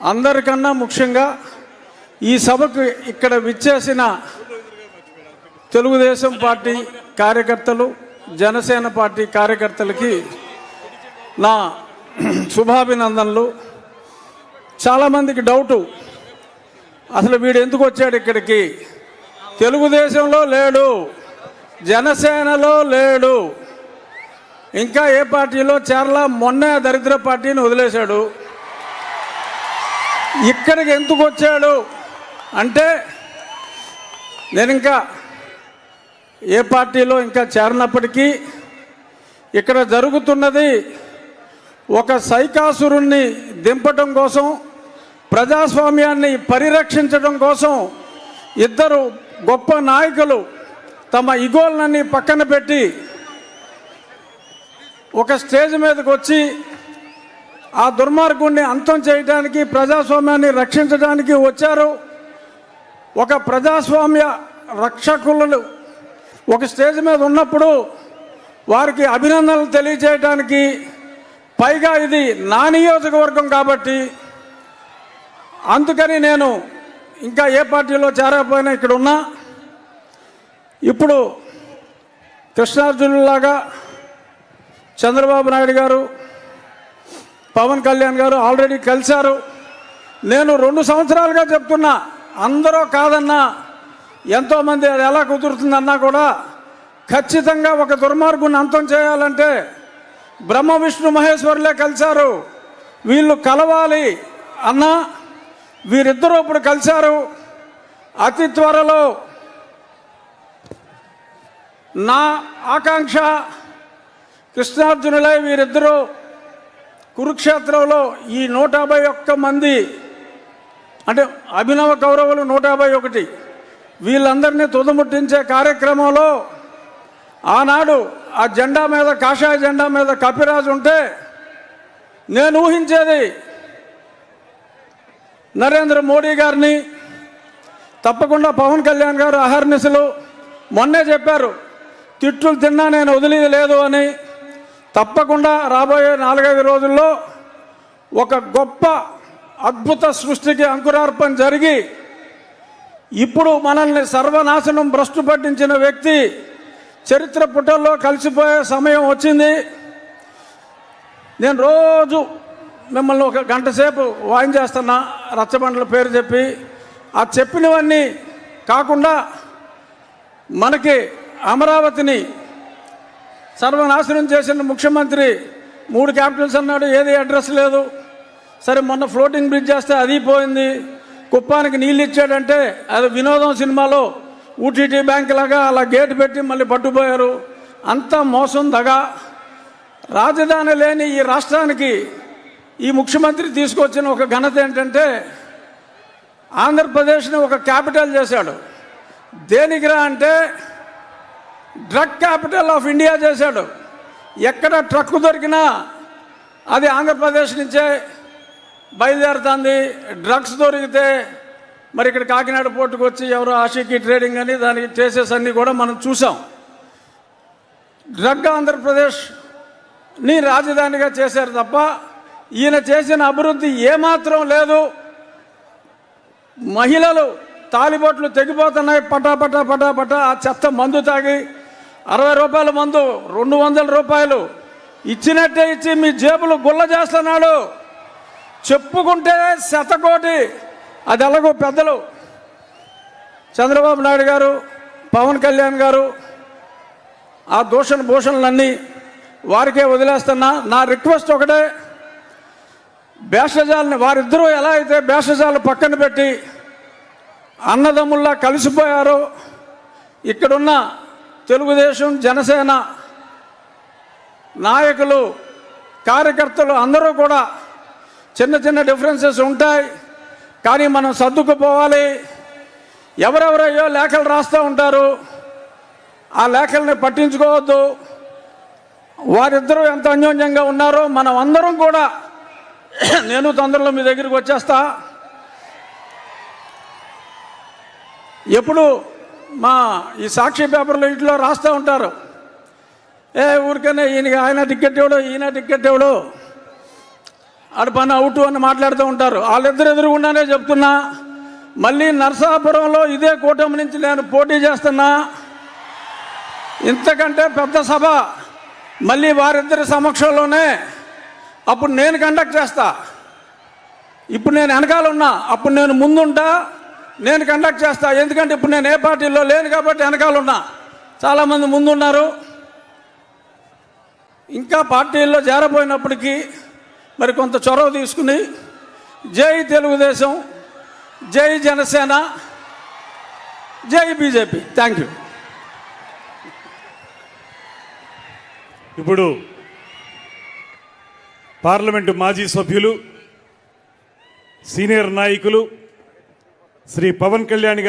అందరికన్నా ముఖ్యంగా ఈ సభకు ఇక్కడ విచ్చేసిన తెలుగుదేశం పార్టీ కార్యకర్తలు, జనసేన పార్టీ కార్యకర్తలకి నా శుభాభినందనలు. చాలామందికి డౌటు, అసలు వీడు ఎందుకు వచ్చాడు ఇక్కడికి? తెలుగుదేశంలో లేడు, జనసేనలో లేడు, ఇంకా ఏ పార్టీలో చేరలా, మొన్నే దరిద్ర పార్టీని వదిలేశాడు. ఇక్కడికి ఎందుకు వచ్చాడు అంటే, నేను ఇంకా ఏ పార్టీలో ఇంకా చేరినప్పటికీ ఇక్కడ జరుగుతున్నది ఒక సైకాసురుణ్ణి దింపటం కోసం, ప్రజాస్వామ్యాన్ని పరిరక్షించడం కోసం ఇద్దరు గొప్ప నాయకులు తమ ఇగోలన్నీ పక్కన పెట్టి ఒక స్టేజ్ మీదకి వచ్చి ఆ దుర్మార్గుణ్ణి అంతం చేయడానికి, ప్రజాస్వామ్యాన్ని రక్షించడానికి వచ్చారు. ఒక ప్రజాస్వామ్య రక్షకులు ఒక స్టేజ్ మీద ఉన్నప్పుడు వారికి అభినందనలు తెలియజేయడానికి, పైగా ఇది నా నియోజకవర్గం కాబట్టి అందుకని నేను ఇంకా ఏ పార్టీలో చేరకపోయినా ఇక్కడ ఉన్నా. ఇప్పుడు కృష్ణార్జునులాగా చంద్రబాబు నాయుడు గారు, పవన్ కళ్యాణ్ గారు ఆల్రెడీ కలిశారు. నేను 2 సంవత్సరాలుగా చెప్తున్నా, అందరూ కాదన్నా, ఎంతోమంది అది ఎలా కుదురుతుందన్నా కూడా ఖచ్చితంగా ఒక దుర్మార్గుని అంతం చేయాలంటే బ్రహ్మ విష్ణు మహేశ్వరులే కలిశారు, వీళ్ళు కలవాలి అన్నా వీరిద్దరూ ఇప్పుడు కలిశారు. అతి త్వరలో నా ఆకాంక్ష కృష్ణార్జునులై వీరిద్దరూ కురుక్షేత్రంలో ఈ 151 మంది అంటే అభినవ కౌరవులు 151 వీళ్ళందరినీ తుదముట్టించే కార్యక్రమంలో ఆనాడు ఆ జెండా మీద, కాషాయ జెండా మీద కపిరాజు ఉంటే నేను ఊహించేది నరేంద్ర మోడీ గారిని, తప్పకుండా పవన్ కళ్యాణ్ గారు అహర్నిశలు మొన్నే చెప్పారు, తిట్లు తిన్నా నేను వదిలేది లేదు అని. తప్పకుండా రాబోయే 4-5 రోజుల్లో ఒక గొప్ప అద్భుత సృష్టికి అంకురార్పణ జరిగి ఇప్పుడు మనల్ని సర్వనాశనం భ్రష్టు పట్టించిన వ్యక్తి చరిత్ర పుటల్లో కలిసిపోయే సమయం వచ్చింది. నేను రోజు మిమ్మల్ని 1 గంట సేపు వాయించేస్తున్నా రచ్చబండల పేరు చెప్పి. ఆ చెప్పినవన్నీ కాకుండా మనకి అమరావతిని సర్వనాశనం చేసిన ముఖ్యమంత్రి 3 క్యాపిటల్స్ అన్నాడు, ఏది అడ్రస్ లేదు. సరే మొన్న ఫ్లోటింగ్ బ్రిడ్జ్ చేస్తే అది పోయింది. కుప్పానికి నీళ్ళు ఇచ్చాడంటే అది వినోదం సినిమాలో ఊటీటీ బ్యాంక్ లాగా అలా గేటు పెట్టి మళ్ళీ పట్టుపోయారు. అంతా మోసం, దగా. రాజధాని లేని ఈ రాష్ట్రానికి ఈ ముఖ్యమంత్రి తీసుకొచ్చిన ఒక ఘనత ఏంటంటే ఆంధ్రప్రదేశ్ని ఒక క్యాపిటల్ చేశాడు. దేనికిరా అంటే డ్రగ్ క్యాపిటల్ ఆఫ్ ఇండియా చేశాడు. ఎక్కడ ట్రక్ దొరికినా అది ఆంధ్రప్రదేశ్ నుంచే బయలుదేరుతుంది. డ్రగ్స్ దొరికితే మరి ఇక్కడ కాకినాడ పోర్టుకు వచ్చి ఎవరో ఆషికి ట్రేడింగ్ అని దానికి ట్రేసెస్ అన్నీ కూడా మనం చూసాం. డ్రగ్ ఆంధ్రప్రదేశ్ని రాజధానిగా చేశారు తప్ప ఈయన చేసిన అభివృద్ధి ఏమాత్రం లేదు. మహిళలు తాలిబొట్లు తెగిపోతున్నాయి పటాపటా పటాపటా. ఆ చెత్త మందు తాగి 60 రూపాయల మందు 200 రూపాయలు ఇచ్చినట్టే ఇచ్చి మీ జేబులు గుల్ల చేస్తున్నాడు. చెప్పుకుంటే 100 కోటి. అది ఎలాగో పెద్దలు చంద్రబాబు నాయుడు గారు, పవన్ కళ్యాణ్ గారు ఆ దూషణ భూషణలన్నీ వారికే వదిలేస్తున్నా. నా రిక్వెస్ట్ ఒకటే, భేషజాలని వారిద్దరూ ఎలా అయితే భేషజాలు పక్కన పెట్టి అన్నదమ్ముల్లా కలిసిపోయారో, ఇక్కడున్న తెలుగుదేశం, జనసేన నాయకులు, కార్యకర్తలు అందరూ కూడా చిన్న చిన్న డిఫరెన్సెస్ ఉంటాయి, కానీ మనం సర్దుకుపోవాలి. ఎవరెవరయ్యో లేఖలు రాస్తూ ఉంటారు, ఆ లేఖల్ని పట్టించుకోవద్దు. వారిద్దరూ ఎంత అన్యోన్యంగా ఉన్నారో మనం అందరం కూడా, నేను తొందరలో మీ దగ్గరికి వచ్చేస్తా. ఎప్పుడు మా ఈ సాక్షి పేపర్లో ఇంట్లో రాస్తూ ఉంటారు, ఊరికనే ఆయన టికెట్ ఇవ్వడు, ఈయన టికెట్ ఇవ్వడు. ఆడ పని అవుట్ అని మాట్లాడుతూ ఉంటారు. వాళ్ళిద్దరు ఎదురుగుండానే చెప్తున్నా, మళ్ళీ నరసాపురంలో ఇదే కూటమి నుంచి నేను పోటీ చేస్తున్నా. ఇంతకంటే పెద్ద సభ మళ్ళీ వారిద్దరి సమక్షంలోనే అప్పుడు నేను కండక్ట్ చేస్తా. ఇప్పుడు నేను వెనకాల ఉన్నా, అప్పుడు నేను ముందుంటా, నేను కండక్ట్ చేస్తా. ఎందుకంటే ఇప్పుడు నేను ఏ పార్టీలో లేను కాబట్టి వెనకాల ఉన్నా. చాలామంది ముందున్నారు. ఇంకా పార్టీల్లో చేరబోయినప్పటికీ మరి కొంత చొరవ తీసుకుని జై తెలుగుదేశం, జై జనసేన, జై బీజేపీ. Thank you. ఇప్పుడు పార్లమెంటు మాజీ సభ్యులు, సీనియర్ నాయకులు శ్రీ పవన్ కళ్యాణ్ గారు